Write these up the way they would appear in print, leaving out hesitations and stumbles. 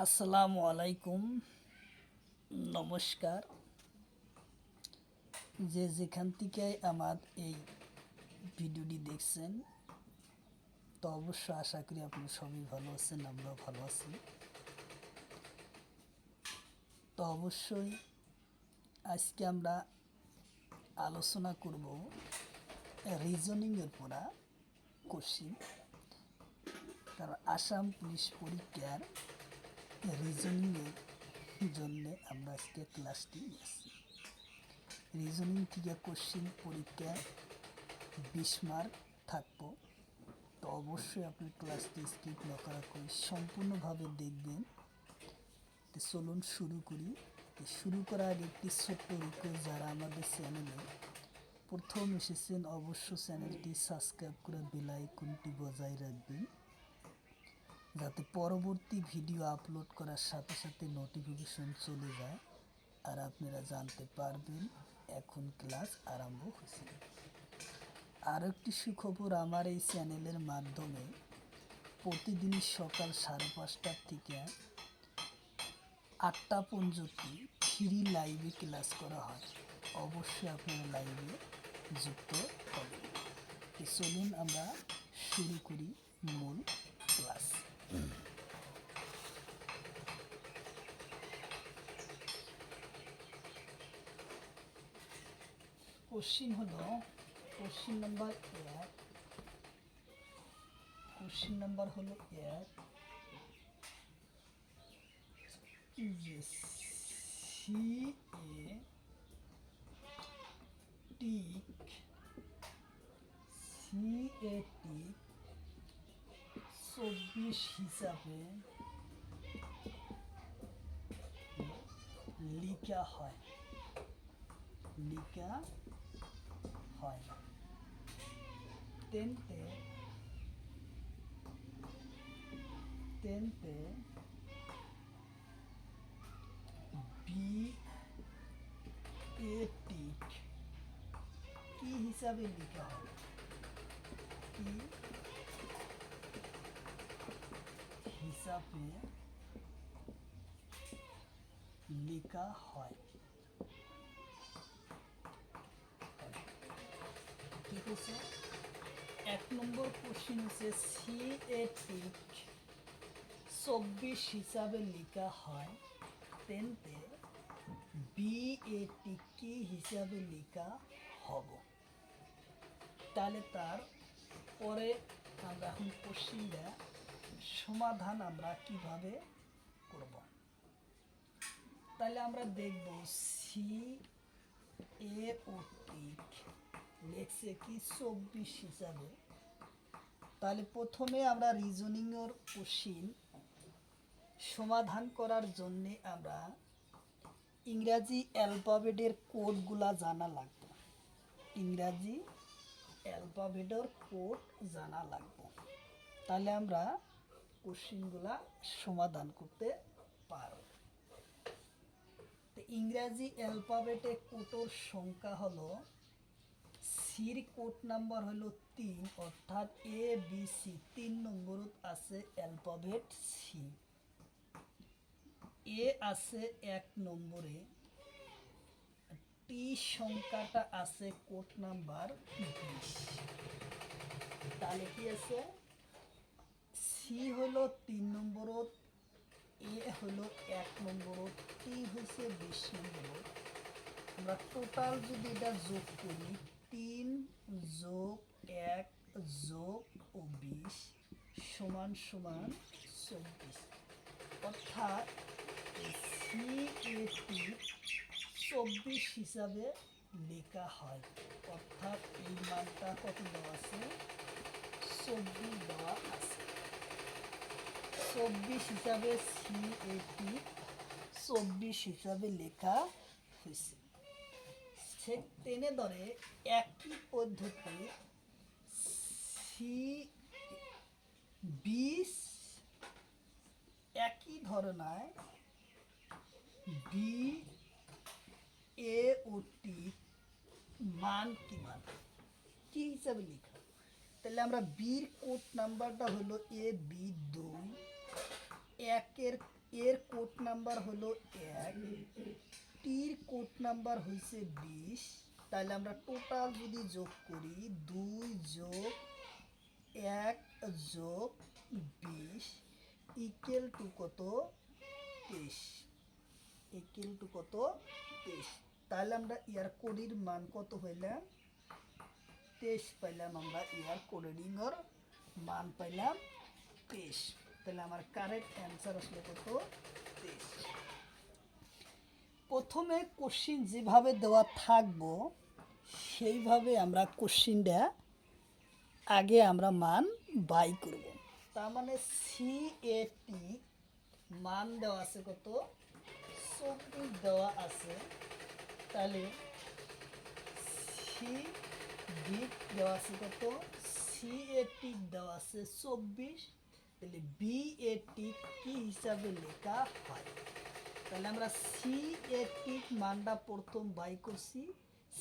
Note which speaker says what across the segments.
Speaker 1: আসসালামু আলাইকুম, নমস্কার। যে যেখান থেকে আমার এই ভিডিওটি দেখছেন, তো অবশ্যই আশা করি আপনি সবাই ভালো আছেন, আমরাও ভালো আছি। তো অবশ্যই আজকে আমরা আলোচনা করব রিজনিংয়ের পড়া কোশ্চিন। কারণ আসাম পুলিশ পরীক্ষার রিজনিংয়ের জন্য আমরা আজকে ক্লাসটি নিয়েছি। রিজনিং থেকে কোশ্চিন পরীক্ষায় 20 মার্ক থাকবো। তো অবশ্যই আপনি ক্লাসটি স্কিপ না করা করে সম্পূর্ণভাবে দেখবেন। তো চলুন শুরু করি। শুরু করার আগে একটি ছোট্ট রিকোয়েস্ট, যারা আমাদের চ্যানেলে প্রথম এসেছেন অবশ্যই চ্যানেলটি সাবস্ক্রাইব করে বেল আইকনটি বজায় রাখবেন, যাতে পরবর্তী ভিডিও আপলোড করার সাথে সাথে নোটিফিকেশন চলে যায় আর আপনারা জানতে পারবেন এখন ক্লাস আরম্ভ হয়েছে। আরও একটি সুখবর, আমার এই চ্যানেলের মাধ্যমে প্রতিদিনই সকাল 5:30 থেকে 8টা পর্যন্ত ফ্রি লাইভে ক্লাস করা হয়। অবশ্যই আপনারা লাইভে যুক্ত হবেন। চলুন আমরা শুরু করি মূল ক্লাস। কোশ্চিন হলো কোশ্চিন নাম্বার 1। কোশ্চিন নাম্বার হলো 1 যে সি এ টিক 24 হিসাবে লিখা হয়। তেনতে বি এ টিক কি হিসাবে লিখা হয়? কি হিসাবে লেখা হয়? ঠিক আছে। 1 নম্বর কোশ্চিন হচ্ছে সি এ টিক 24 হিসাবে লেখা হয়, তেনতে বি এ টিক কি হিসাবে লেখা হব। তাহলে তার পরে আমরা এখন কোশ্চিনটা সমাধান আমরা কিভাবে করব। তাহলে আমরা দেখব সি এ ও টিক লেখছে কি 24 হিসাবে। তাহলে প্রথমে আমরা রিজনিংয়ের কোশ্চিন সমাধান করার জন্য আমরা ইংরাজি অ্যালফাবেটের কোডগুলা জানা লাগবে। ইংরাজি অ্যালফাবেটের কোড জানা লাগবে, তাহলে আমরা কোশ্চিনগুলা সমাধান করতে পারব। তো ইংরাজি অ্যালফাবেটে কোডের সংখ্যা হলো, সির কোড নাম্বার হলো 3, অর্থাৎ এ বি সি 3 নম্বরত আছে অ্যালফাবেট সি। এ আছে 1 নম্বরে, টি সংখ্যাটা আছে কোড নাম্বার 20। তাহলে কি আছে, সি হলো 3 নম্বরত, এ হলো 1 নম্বরত, টি হচ্ছে 20 নম্বরত। আমরা টোটাল যদি এটা যোগ করি, 3 যোগ 1 যোগ ও 20 সমান সমান 24। অর্থাৎ সি এ টি 24 হিসাবে লেখা হয়। অর্থাৎ এই মানটা কত দেওয়া আছে? 24 দেওয়া আছে। 24 হিসাবে সি এ টি 24 হিসাবে লেখা হয়েছে। সে টেনে ধরে একই পদ্ধতি সি 20 একই ধরনায় বি এ ও টি মান কি মান কি হিসাবে লেখা। তাহলে আমরা বির কোড নাম্বারটা হলো এ বি 2, 1-এর এর কোড নাম্বার হলো 1, টির কোড নাম্বার হয়েছে 20। তাহলে আমরা টোটাল যদি যোগ করি 2 যোগ 1 যোগ 20 ইকুয়াল টু কত? 23। ইকুয়াল টু কত? 23। তাহলে আমরা ইয়ার কোডের মান কত হইলাম? 23 পাইলাম। আমরা ইয়ার কোডের মান পাইলাম 23। তাহলে আমার কারেক্ট অ্যান্সার আসলে কত? 23। প্রথমে কোশ্চিন যেভাবে দেওয়া থাকবো সেইভাবে আমরা কোশ্চিনটা আগে আমরা মান বাই করব। তার মানে CAT মান দেওয়া আছে কত? 24 দেওয়া আছে। তাহলে CB দেওয়া আছে কত? CAT দেওয়া আছে 24। তাহলে BAT কি হিসাবে লেখা হয়? তাহলে আমরা CAT মানটা প্রথম বাই করছি,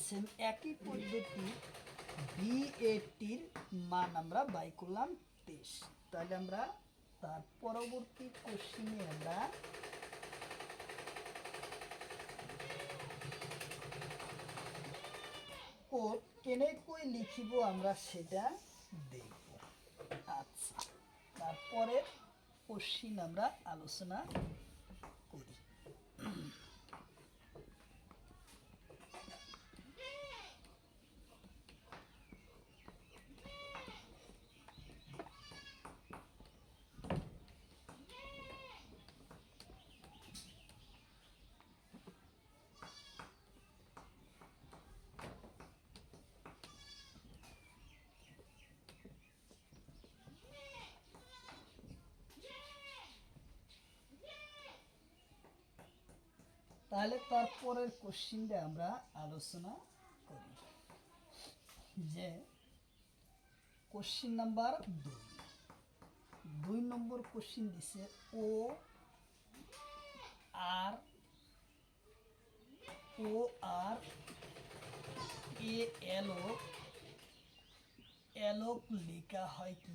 Speaker 1: সেম একই পদ্ধতি BATর মান আমরা বাই করলাম 23। তাহলে আমরা তার পরবর্তী কোশ্চিনে আমরা কোড কেনে কই লিখিব আমরা সেটা দেখব। আচ্ছা, তারপরে কোশ্চিন আমরা আলোচনা করি। তাহলে তারপরের কোশ্চিনটা আমরা আলোচনা করি, যে কোশ্চিন নাম্বার 2 নম্বর কোশ্চিন দিছে ও আর এ এলোক লেখা হয় কি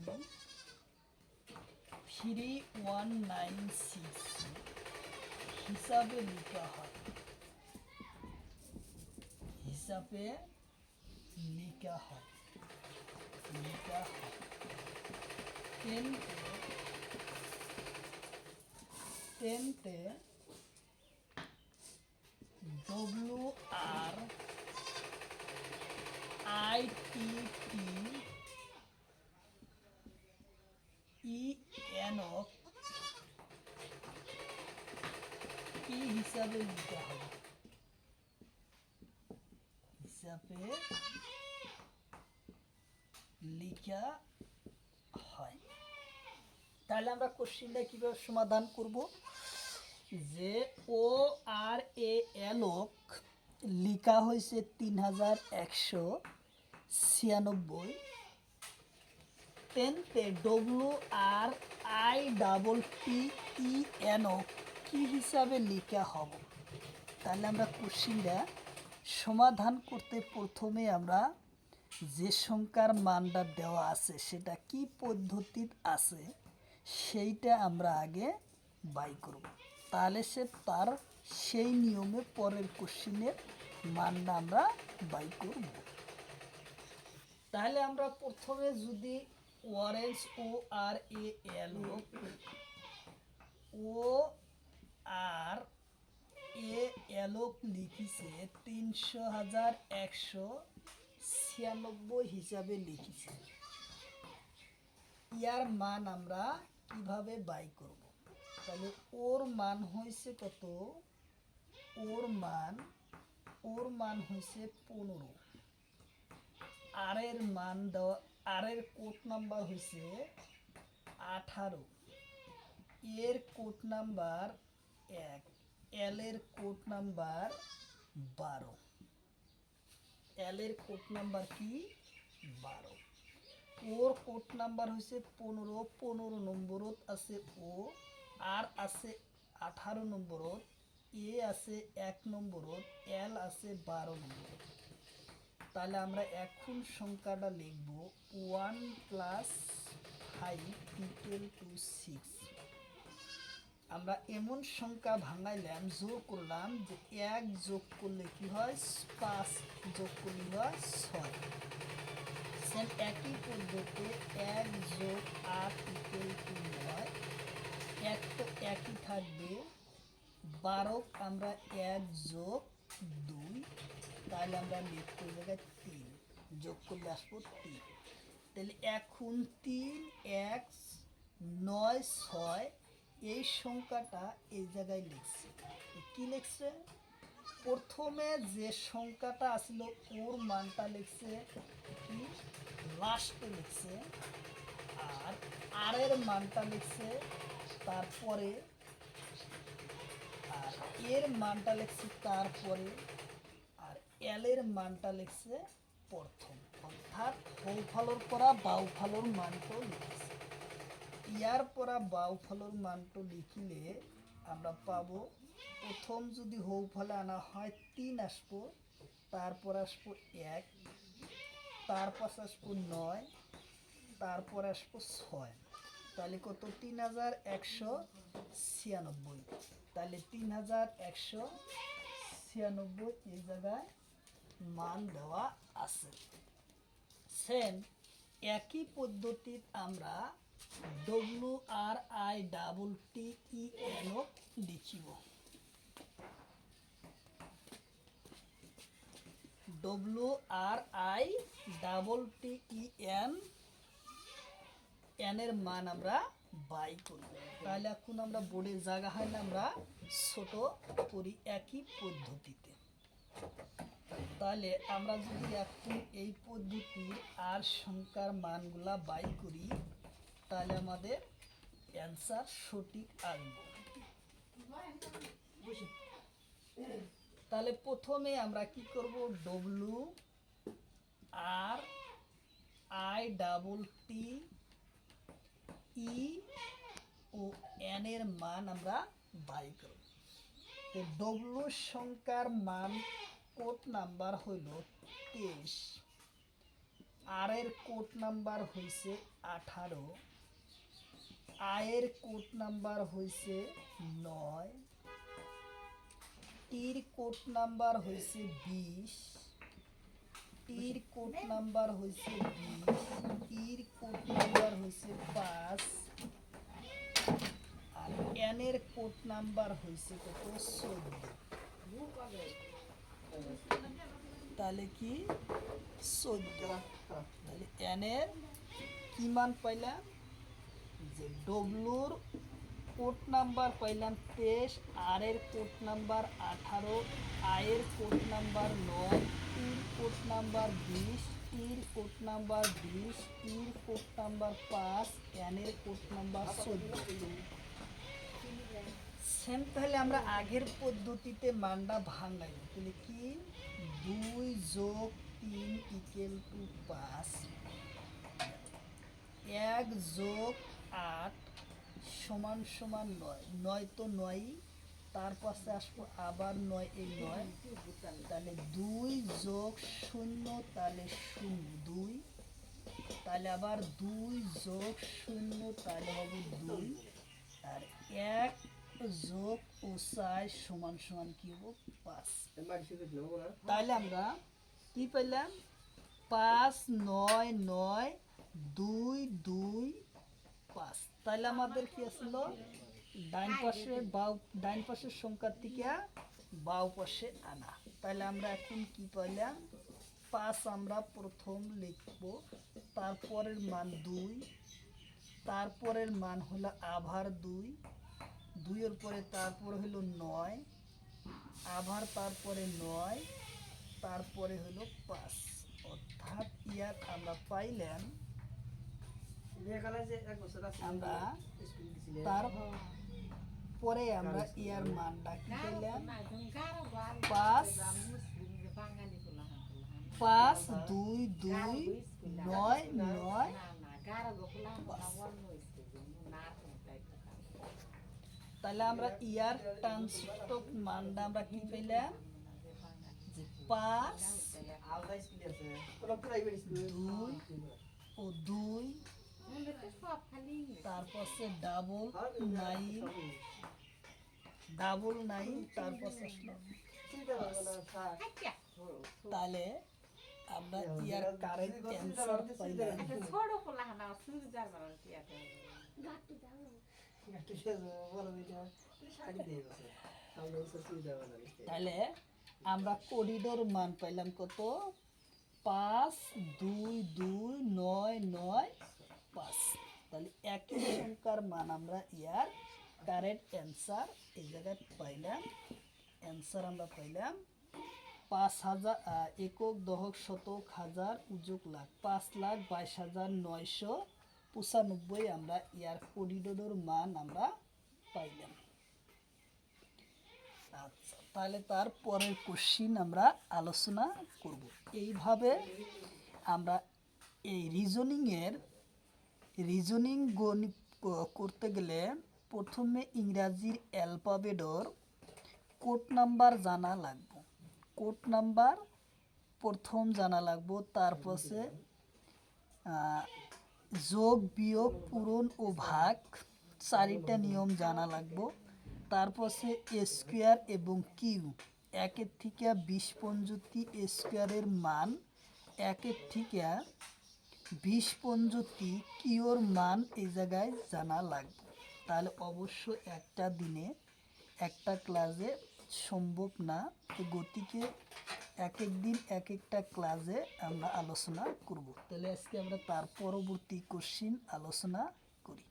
Speaker 1: 3196 হিসাবে লেখা হয়। হিসাবে লেখা হয়। টেনতে WRITTENOK কি হিসাবে লেখা হয়? হিসাবে লেখা হয়। তাহলে আমরা কোশ্চিনটা কিভাবে সমাধান করব? যে ও আর এ এলোক লেখা হয়েছে 3196। টেনতে WRITTENOK কি হিসাবে লেখা হবে? তাহলে আমরা কোশ্চিনটা সমাধান করতে প্রথমে আমরা যে সংখ্যার মানটা দেওয়া আছে সেটা কি পদ্ধতিতে আছে সেইটা আমরা আগে বাই করব। তাহলে তার সেই নিয়মে পরের কোশ্চিনের মানটা আমরা বাই করব। তাহলে আমরা প্রথমে যদি অরেঞ্জ ও আর এ এলোক লিখিছে ৩০০,১৯৬ হিসাবে লিখিছে। ইয়ার মান আমরা কিভাবে বাই করব? তাহলে ওর মান হয়েছে কত? ওর মান হয়েছে 15। আর এর কোড নাম্বার হয়েছে 18। এর কোড নাম্বার 1। এল এর কোড নাম্বার 12। এল এর কোড নাম্বার কি? 12। ওর কোড নাম্বার হয়েছে 15। 15 নম্বরত আছে ও, আর আছে 18 নম্বরত, এ আছে 1 নম্বরত, এল আছে 12 নম্বরত। তাহলে আমরা এখন সংখ্যাটা লিখব 1 + 5 = 6। আমরা এমন সংখ্যা ভাঙাইলাম, যোগ করলাম যে 1 যোগ করলে কি হয় 5, যোগ করলে হয় 6। সেম একই পদ্ধতিতে 1 যোগ 8 ইকুয়াল টু 9, 1 তো একই থাকবে, 12 আমরা 1 যোগ 2, তাহলে আমরা লিখতে জায়গায় 3, যোগ করলে আসবো 3। তাহলে এখন 3 1 9 6 এই সংখ্যাটা এই জায়গায় লিখছে। কি লিখছে? প্রথমে যে সংখ্যাটা আসলো ওর মানটা লিখছে কি লাস্টে লিখছে, আর আর এর মানটা লিখছে তারপরে, আর এর মানটা লিখছে তারপরে, আর এল এর মানটা লিখছে প্রথম। অর্থাৎ হৌ ফলর পরা বাউ ফলর মানটো লিখছে। ইয়ার পরা বাউ ফলর মানটো লিখিলে আমরা পাবো, প্রথম যদি হৌ ফলে আনা হয় 3 আসবো, তারপর আসবো 1, তারপর আসবো 9, তারপর আসবো 6। তাহলে কত? 3196। তাহলে 3196 এই জায়গায় মান দেওয়া আছে। সেম একই পদ্ধতিত আমরা WRITTEN লিখিব। WRITTEN এর মান আমরা বাই করব। তাহলে এখন আমরা বোর্ডের জায়গা হয় না, আমরা ছোট করি একই পদ্ধতিতে। তাহলে আমরা যদি এখন এই পদ্ধতির আর সংখ্যার মানগুলা বাই করি, তাহলে আমাদের অ্যান্সার সঠিক আসবে। তাহলে প্রথমে আমরা কি করব, WRITTEN এর মান আমরা বাই করব। তো ডব্লু সংখ্যার মান কোড নাম্বার হইল 23, আর এর কোড নাম্বার হইছে 18, আয়ের কোড নাম্বার হইছে 9, টির কোড নাম্বার হইছে 20, টির কোড নাম্বার হইছে 20, ইর কোড নাম্বার হইছে 5, আর এন এর কোড নাম্বার হইছে কত 14। তাহলে কি 14। তাহলে এন এর কি মান পাইলাম, যে ডব্লুর কোড নাম্বার পাইলাম 23, আর এর কোড নাম্বার 18, আয়ের কোড নাম্বার 9, টির কোড নাম্বার 20, টির কোড নাম্বার 20, ইর কোড নাম্বার 5, এন এর কোড নাম্বার 14। সেম তাহলে আমরা আগের পদ্ধতিতে মানটা ভাঙাই, তাহলে কি 2 যোগ 3 ইকুয়াল টু 5, 1 যোগ 8 সমান সমান 9, 9 তো 9, তার পাশে আসবো আবার 9, এই 9, তাহলে 2 যোগ 0, তাহলে 0 2, তাহলে আবার 2 যোগ 0, তাহলে হবে 2, আর 1 যোগ 4 সমান সমান কি হবো 5। তাহলে আমরা কি পেলাম, 5 9 9 2 2 5। তাহলে আমাদের কি আসলো, ডাইন পাশের সংখ্যার থেকে বাউ পাশে আনা। তাহলে আমরা এখন কি পাইলাম, 5 আমরা প্রথম লিখব, তারপরের মান 2, তারপরের মান হলো আবার 2, 2 এর পরে তারপরে হলো 9, আবার তারপরে 9, তারপরে হলো 5। অর্থাৎ ইয়ার আমরা পাইলাম, আমরা তারপরে আমরা ইয়ার মানটা কি পেলাম, 5 5 2 2 9 9 তাহলে আমরা ইয়ার ট্রান্সটক মানটা আমরা কি পেলাম, যে 5 2 ও 2 তারপর সে ডাবল নাইন তারপর আসলো তাহলে আমরা ইয়ার কারেন্ট অ্যান্সার পাইলাম তাহলে আমরা করিডোর মান পাইলাম কত 5229995 তাহলে একই সংখ্যার মান আমরা ইয়ার কারেন্ট অ্যান্সার এই জায়গায় পাইলাম অ্যান্সার আমরা পাইলাম 5000 একক দশক শতক হাজার উযোগ লাখ 5,22,995 আমরা ইয়ার করিডোরের মান আমরা পাইলাম। আচ্ছা তাহলে তার পরের কোশ্চিন আমরা আলোচনা করব। এইভাবে আমরা এই রিজনিং গণিত করতে গেলে প্রথমে ইংরাজির অ্যালফাবেটর কোড নাম্বার জানা লাগবে। কোড নাম্বার প্রথম জানা লাগবে, তারপরে যোগ বিয়োগ পূরণ ও ভাগ 4টা নিয়ম জানা লাগবে। তারপরে স্কোয়ার এবং কিউ 1 থেকে 20 পর্যন্ত স্কোয়ারের মান 1 থেকে 20 পর্যন্ত কিউর মান এই জায়গায় জানা লাগবে। তাহলে অবশ্য একটা দিনে একটা ক্লাসে সম্ভব না, তো গতিকে এক এক দিন এক একটা ক্লাসে আমরা আলোচনা করব। তাহলে আজকে আমরা তার পরবর্তী কোশ্চিন আলোচনা করি।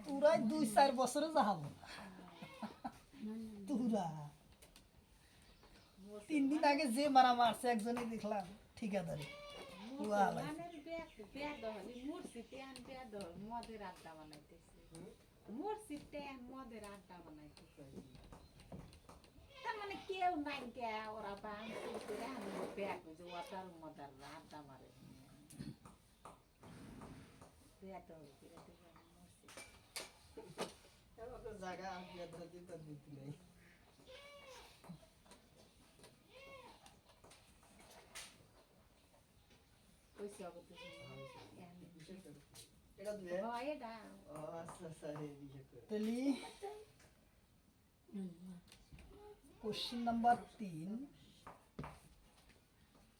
Speaker 1: তুরাই 2-4 বছরে যাব তুরা 3 দিন আগে যে মারা মারছে একজনে দেখলাম ঠিকাদারি
Speaker 2: মানে কেউ নাই কে ওরা ব্যাগ ওয়াটার মদার আড্ডা মারে
Speaker 3: জায়গা দিতে নেই।
Speaker 1: কোশ্চিন নাম্বার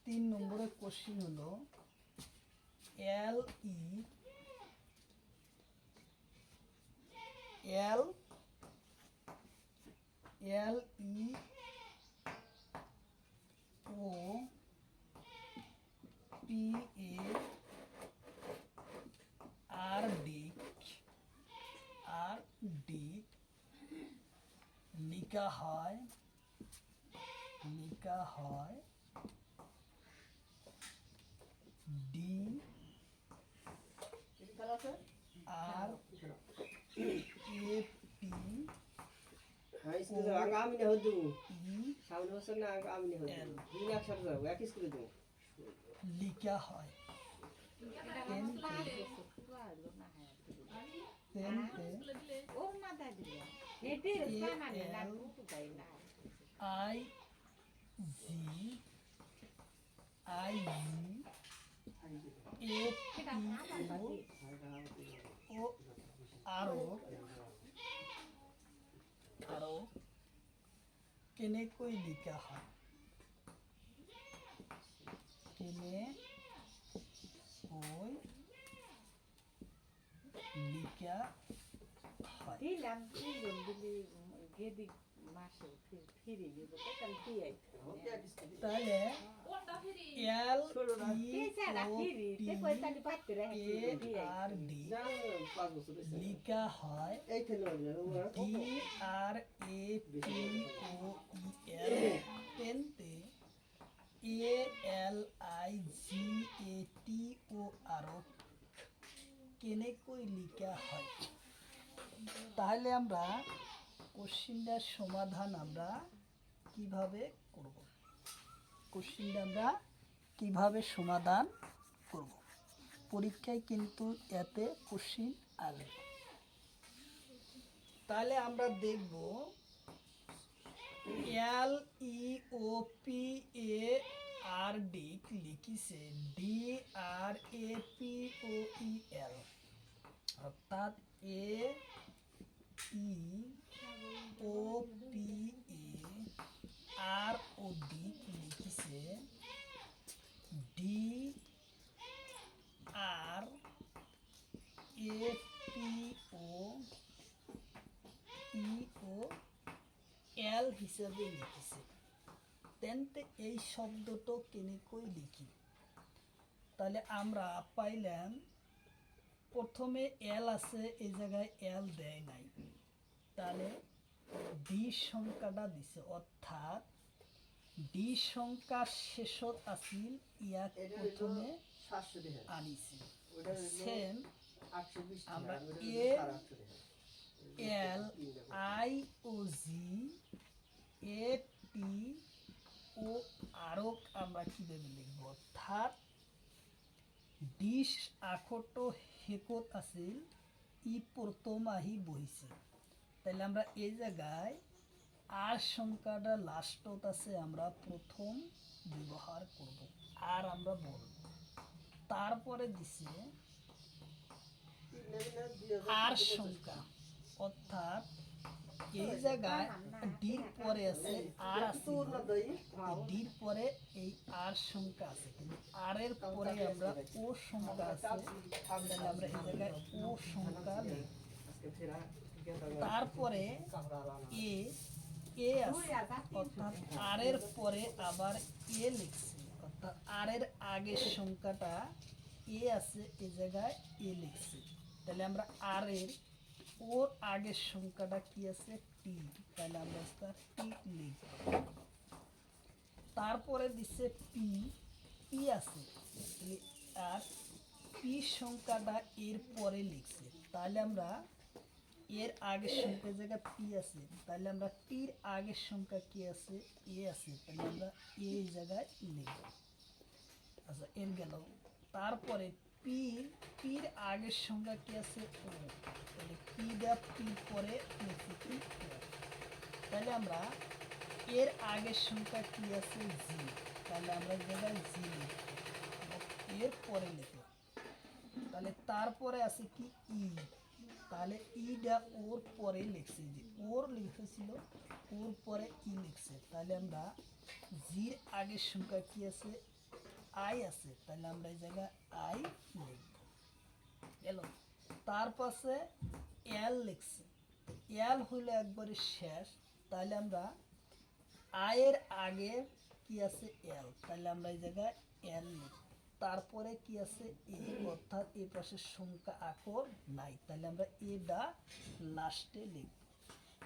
Speaker 1: 3 নম্বরের কোশ্চিন হলো এল ই O P A R D লিখা হয় D R A P
Speaker 3: high স্কুলে আগামী না হদু সামনে বছর না আগামী না হদু দুই একসাথে যাব এক স্কুলে যাব
Speaker 1: লিখা হয় আই জি এ ও আরো কেনেকৈ লিখা হয় লিখা হয়
Speaker 2: দিলাম গেদি মাসে ফিরে গেল
Speaker 1: তাহলে এল আর ডি লিখা হয় D R A P O E L টেনতে ALIGATOR কেনেকৈ লিখা হয়। তাহলে আমরা কোশ্চিনটার সমাধান আমরা কিভাবে করব, কোশ্চিনটা আমরা কিভাবে সমাধান করব। পরীক্ষায় কিন্তু এতে কোশ্চিন আসবে। তাহলে আমরা দেখব LEOPARD লিখিছে DRAPOEL, অর্থাৎ AEOPAROD লিখিছে DRAPOEL হিসাবে লিখিছে। তেনতে এই শব্দটা কেনেকৈ লিখি। তাহলে আমরা পাইলাম প্রথমে এল আছে, এই জায়গায় এল দেয় নাই, তাহলে ডি সংখ্যাটা দিছে, অর্থাৎ ডি সংখ্যা শেষত আছিল ইয়াক প্রথমে আনিছে। সেম আমরা এ L I O G A P ও আরক আমরা কিভাবে লিখব, অর্থাৎ ডিশ আখটো হেকত আছিল ই প্রথম আহি বহিছে। তাহলে আমরা এই জায়গায় আর সংখ্যাটা লাস্টত আছে, আমরা প্রথম ব্যবহার করব, আর আমরা বলব। তারপরে দিছে আর সংখ্যা, অর্থাৎ এই জায়গায় ডির পরে আছে আর আছে, ডির পরে এই আর সংখ্যা আছে, কিন্তু আর এর পরে আমরা ও সংখ্যা আছে, তাহলে আমরা এই জায়গায় ও সংখ্যা লিখব। তারপরে এ এ আছে, অর্থাৎ আর এর পরে আবার এ লিখছি, অর্থাৎ আর এর আগের সংখ্যাটা এ আছে, এই জায়গায় এ লিখছি। তাহলে আমরা আর এর ওর আগের সংখ্যাটা কি আছে, টি, তাহলে আমরা টি লিখব। তারপরে দিচ্ছে পি, পি আছে, আর পি সংখ্যাটা এর পরে লিখছে, তাহলে আমরা এর আগের সংখ্যার জায়গায় পি আছে, তাহলে আমরা টির আগের সংখ্যা কি আছে, এ আছে, তাহলে আমরা এই জায়গায় লিখব। আচ্ছা, এর গেল। তারপরে পির আগের সংখ্যা কি আছে, ও, তাহলে পির পরে লিখছি কি, তাহলে আমরা এর আগের সংখ্যা কি আছে, জি, তাহলে আমরা এই জায়গায় জি লিখব, এর পরে লিখলাম। তাহলে তারপরে আছে কি ই, তাহলে ইটা ওর পরে লিখছে, যে ওর লিখেছিল ওর পরে ই লিখছে, তাহলে আমরা জির আগের সংখ্যা কি আছে, আই আছে, তাহলে আমরা এই জায়গায় আই লিখব। এলো, তার পাশে এল লিখছে, এল হইলো একবারে শেষ, তাহলে আমরা আয়ের আগে কি আছে, এল, তাহলে আমরা এই জায়গায় এল লিখব। তারপরে কি আছে, এ, অর্থাৎ এই পাশে সংখ্যা আকর নাই, তাহলে আমরা এটা লাস্টে লিখব।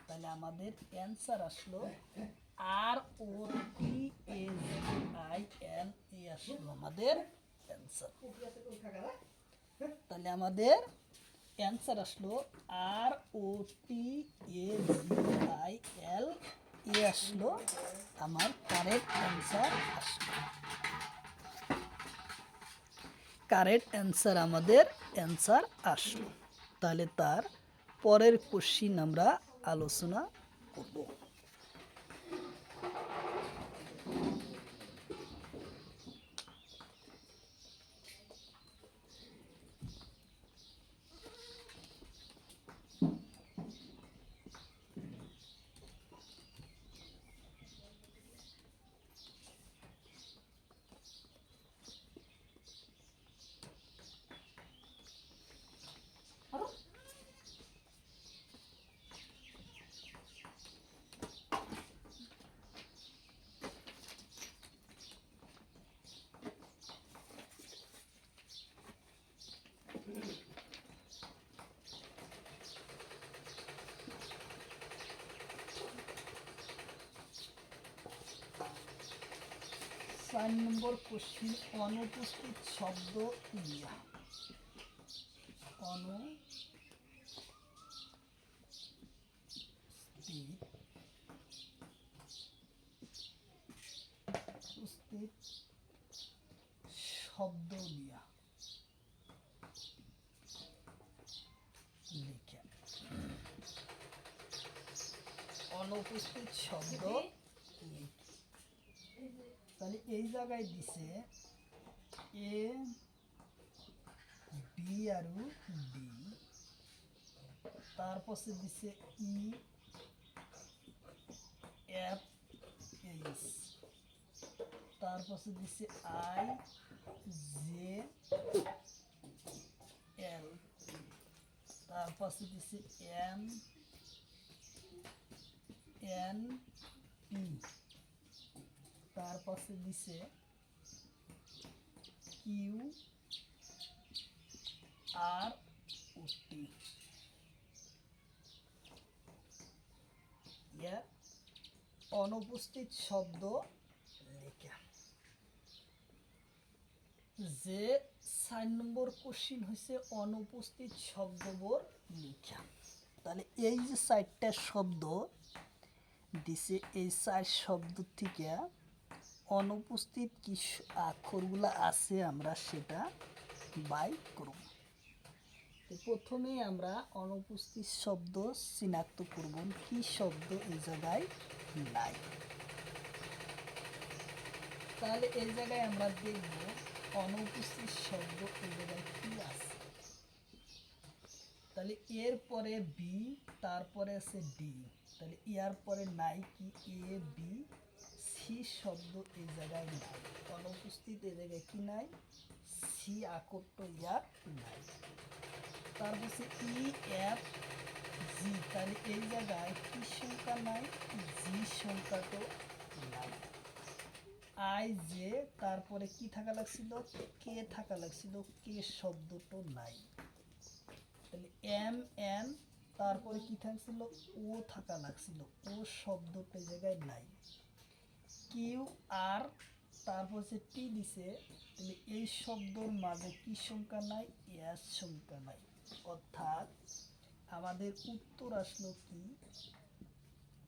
Speaker 1: তাহলে আমাদের অ্যান্সার আসলো আর ও টি এ আই এল, এ আসলো আমাদের অ্যান্সার। তাহলে আমাদের অ্যান্সার আসলো আর ও টি এ আই এল, এ আসলো আমার কারেক্ট অ্যান্সার আসলো। কারেক্ট অ্যান্সার আমাদের অ্যান্সার আসলো। তাহলে তার পরের কোশ্চিন আমরা আলোচনা করব। 4 নম্বর কোশ্চিন অনুপস্থিত শব্দ ইয়া উপস্থিত শব্দ নিয়া লিখে অনুপস্থিত শব্দ লিখে। তাহলে এই জায়গায় দিছে এ বি আর ডি, তারপর দিছে ই এফ এইচ, তারপর দিছে আই জে এল, তারপর দিছে এম এন পি, তারপর দিছে কিউ আর ও টি। অনুপস্থিত শব্দ লেখা। যে 4 নম্বর কোশ্চিন হয়েছে অনুপস্থিত শব্দবোৰ লেখা। তাহলে এই যে 4টা শব্দ দিছে, এই 4 শব্দ থেকে অনুপস্থিত কি অক্ষরগুলো আছে আমরা সেটা বাই করব। প্রথমে আমরা অনুপস্থিত শব্দ চিনাক্ত করব কি শব্দ এই জায়গায় নাই। তাহলে এই জায়গায় আমরা দেখব অনুপস্থিত শব্দ এই জায়গায় কি আছে। তাহলে এর পরে বি, তারপরে আছে ডি, তাহলে ইয়ার পরে নাই কি এ বি সি শব্দ এই জায়গায় নাই। অনুপস্থিত এই জায়গায় কি নাই, সি আকর্ত ইয়ার নাই। তারপর ই এফ জি, তাহলে এই জায়গায় কি সংখ্যা নাই, জি সংখ্যাটাও নাই। আই জে, তারপরে কি থাকা লাগছিল, কে থাকা লাগছিল, কে শব্দটা নাই। তাহলে এম এন, তারপরে কি থাকছিল, ও থাকা লাগছিল, ও শব্দটা এই জায়গায় নাই। কিউ আর, তারপর হচ্ছে টি দিছে, তাহলে এই শব্দর মাঝে কি সংখ্যা নাই, এস সংখ্যা নাই। অর্থাৎ আমাদের উত্তর আসলো কি,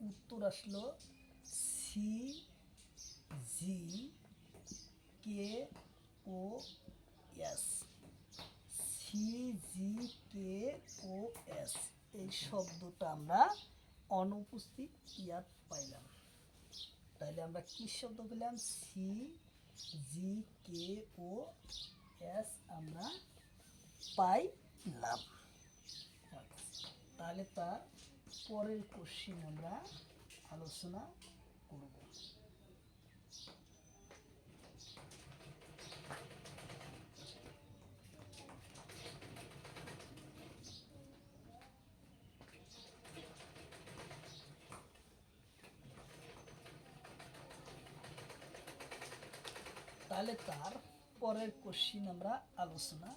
Speaker 1: উত্তর আসলো সি জি কে ও এস। সি জি কে ও এস এই শব্দটা আমরা অনুপস্থিত ইয়াত পাইলাম। তাহলে আমরা কি শব্দ পেলাম, সি জি কে ও এস আমরা পাইলাম। তাহলে তার পরের কোশ্চিন আমরা আলোচনা করব। তাহলে তার পরের কোশ্চিন আমরা আলোচনা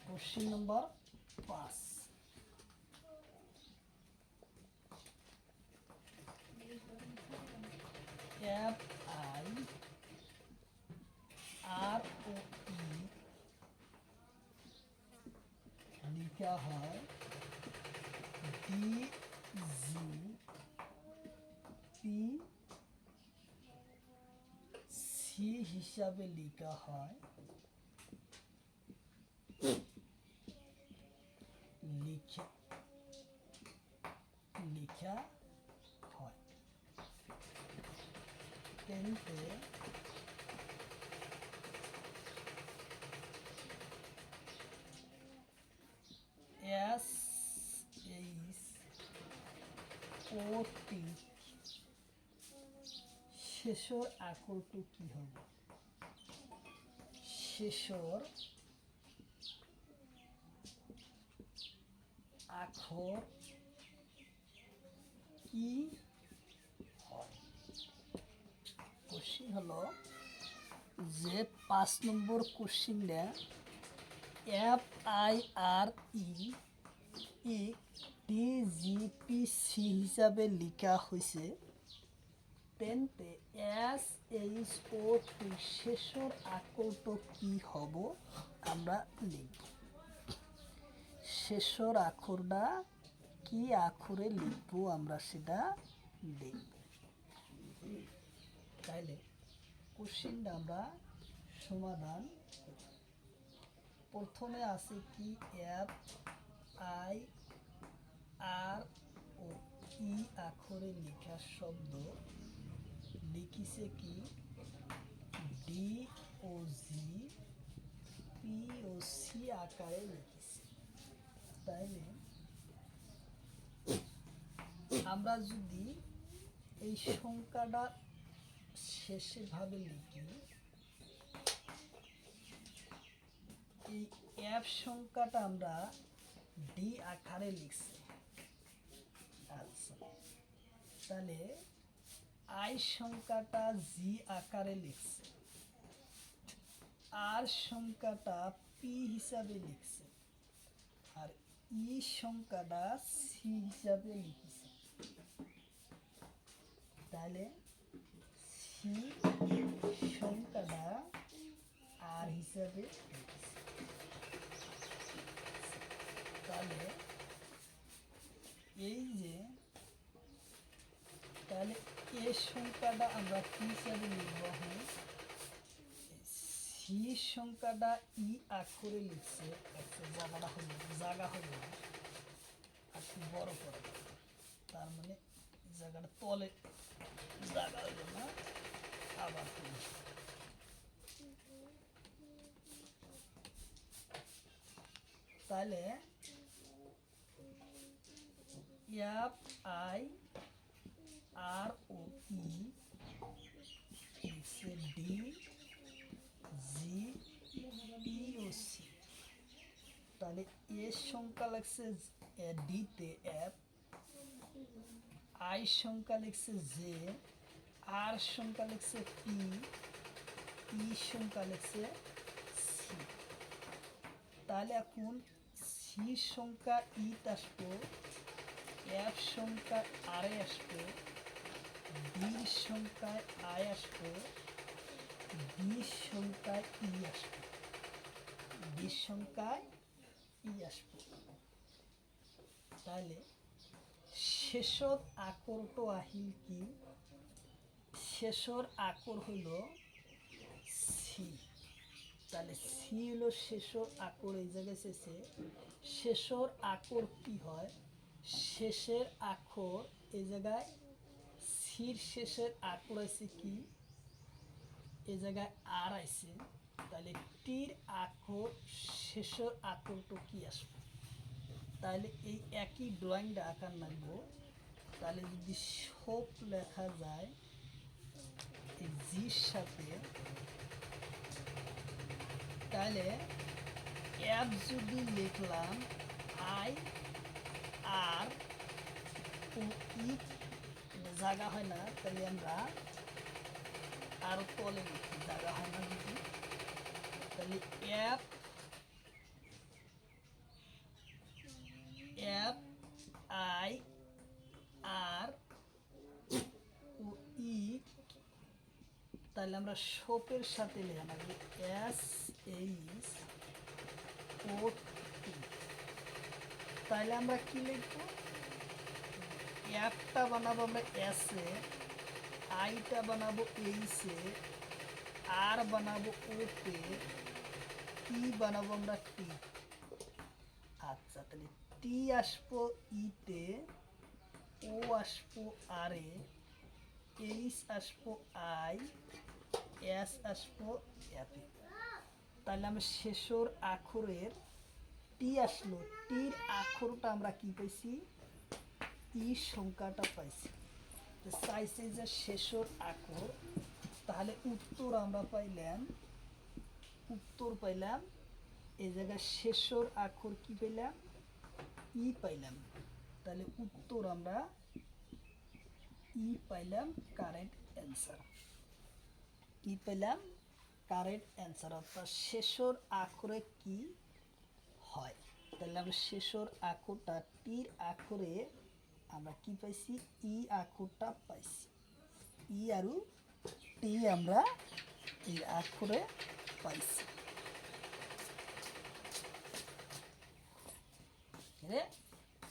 Speaker 1: কোশ্চিন নম্বর 5। এফ আই আর ও ই লিখা হয় ডি জি পি সি হিসাবে লেখা হয় লেখা হয়। কিন্তু এস এইচ ও টি শেষর আকরটো কি হবে, শেষর আখর কি হয়? কোশ্চিন হলো যে 5 নম্বর কোশ্চিনটা FIRE DGPC হিসাবে লেখা হয়েছে। তেন্তে SHO2 শেষর আকরটা কি হব আমরা লিখব। শেষর আখরটা কি আখরে লিখবো আমরা সেটা দেখব। তাইলে কোশ্চিনটা আমরা সমাধান করব। প্রথমে আছে কি FIRE আখরে লেখা শব্দ লিখিছে কি DOGPOC আকারে লিখিছে। তাইলে আমরা যদি এই সংখ্যাটা শেষে ভাবে লিখি, এই F সংখ্যাটা আমরা ডি আকারে লিখছি। আচ্ছা, তাহলে আই সংখ্যাটা জি আকারে লিখছে, আর সংখ্যাটা পি হিসাবে লিখছে, আর ই সংখ্যাটা সি হিসাবে লিখছে। তাহলে সি সংখ্যাটা আর হিসাবে লিখছে। তাহলে এই যে তাহলে এ সংখ্যাটা আমরা কি হিসাবে লিখব? সি সংখ্যাটা ই আখরে লিখছে, জায়গা হলো না, একটু বড় করে, তার মানে জায়গাটা তলে জায়গা হলো না, আবার তাহলে FIROE DGPOC। তাহলে এর সংখ্যা লাগছে ডিতে এফ, আই সংখ্যা লিখছে জে, আর সংখ্যা লিখছে পি, ই সংখ্যা লিখছে সি। তাহলে এখন সি সংখ্যা ইতে আসবো, এফ সংখ্যা আরে আসবো, ডির সংখ্যায় আই আসবো, বি সংখ্যায় ই আসবো, বি সংখ্যায় ই আসবো। তাহলে শেষর আকরটো আহিল কি? শেষর আকর হইল সি। তাহলে সি হলো শেষর আকর, এই জায়গায় শেষে শেষর আকর কি হয়? শেষের আখর এই জায়গায় সির শেষের আকর আছে কি? এই জায়গায় আর আছে। তাহলে টির আখর শেষের আকরটা কি আসবে? তাহলে এই একই ড্রয়িংটা আঁকার লাগবো। তাহলে যদি সব লেখা যায় এই জির সাথে, তাহলে এফ যদি লিখলাম আই আর ও ই জায়গা হয় না, তাহলে আমরা আরো তলে লিখি, জায়গা হয় না যদি। তাহলে এফ আই আর ও ই, তাহলে আমরা শপের সাথে লেখা লাগবে SHO2। তাহলে আমরা কি লিখবো? একটা বানাবো আমরা এসে, আইটা বানাবো এইসে, আর বানাবো ওতে, ই বানাবো আমরা টি। আচ্ছা, তাহলে টি আসবো ইতে, ও আসবো আরে, এইচ আসবো আই, এস আসবো এতে। তাহলে আমরা শেষর আখরের টি আসলো, টির আখরটা আমরা কি পাইছি? ই সংখ্যাটা পাইছি। চাইছে যে শেষর আখর, তাহলে উত্তর আমরা পাইলাম, উত্তর পাইলাম এই জায়গায় শেষর আখর কি পেলাম? ই পাইলাম, তাহলে উত্তর আমরা ই পাইলাম কারেক্ট অ্যান্সার। ই পেলাম কারেক্ট অ্যান্সার, অর্থাৎ শেষর আখরে কি হয়। তাহলে আমরা শেষর আখরটা টির আখরে আমরা কি পাইছি, ই আখরটা পাইছি। ই আর টি আমরা এই আখরে পাইছি।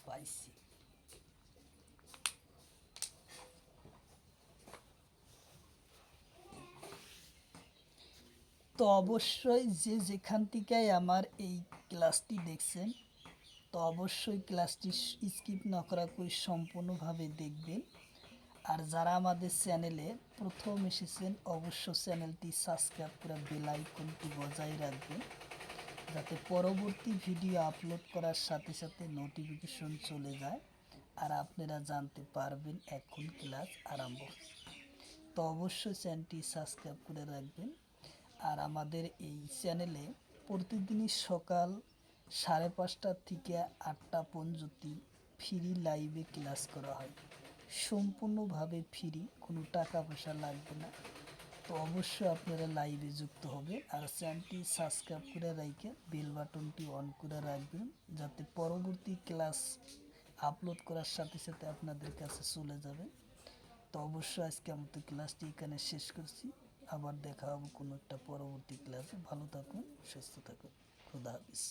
Speaker 1: পাইছি। তো অবশ্যই যে যেখান থেকে আমার এই ক্লাসটি দেখছেন, তো অবশ্যই ক্লাসটি স্কিপ না করা করে সম্পূর্ণভাবে দেখবেন। আর যারা আমাদের চ্যানেলে প্রথম এসেছেন অবশ্য চ্যানেলটি সাবস্ক্রাইব করে বেল আইকনটি বজায় রাখবেন, যাতে পরবর্তী ভিডিও আপলোড করার সাথে সাথে নোটিফিকেশন চলে যায় আর আপনারা জানতে পারবেন এখন ক্লাস আরম্ভ। তো অবশ্যই চ্যানেলটি সাবস্ক্রাইব করে রাখবেন। আর আমাদের এই চ্যানেলে প্রতিদিনই সকাল 5:30 থেকে 8টা পর্যন্ত ফ্রি লাইভে ক্লাস করা হয়, সম্পূর্ণভাবে ফ্রি, কোনো টাকা পয়সা লাগবে না। তো অবশ্যই আপনারা লাইভে যুক্ত হবে আর চ্যানেলটি সাবস্ক্রাইব করে রেখে বেল বাটনটি অন করে রাখবেন, যাতে পরবর্তী ক্লাস আপলোড করার সাথে সাথে আপনাদের কাছে চলে যাবে। তো অবশ্যই আজকে আমাদের ক্লাসটি এখানে শেষ করছি। আবার দেখা হবে কোনো একটা পরবর্তী ক্লাসে। ভালো থাকুন, সুস্থ থাকুন, খুদা হাফিজ।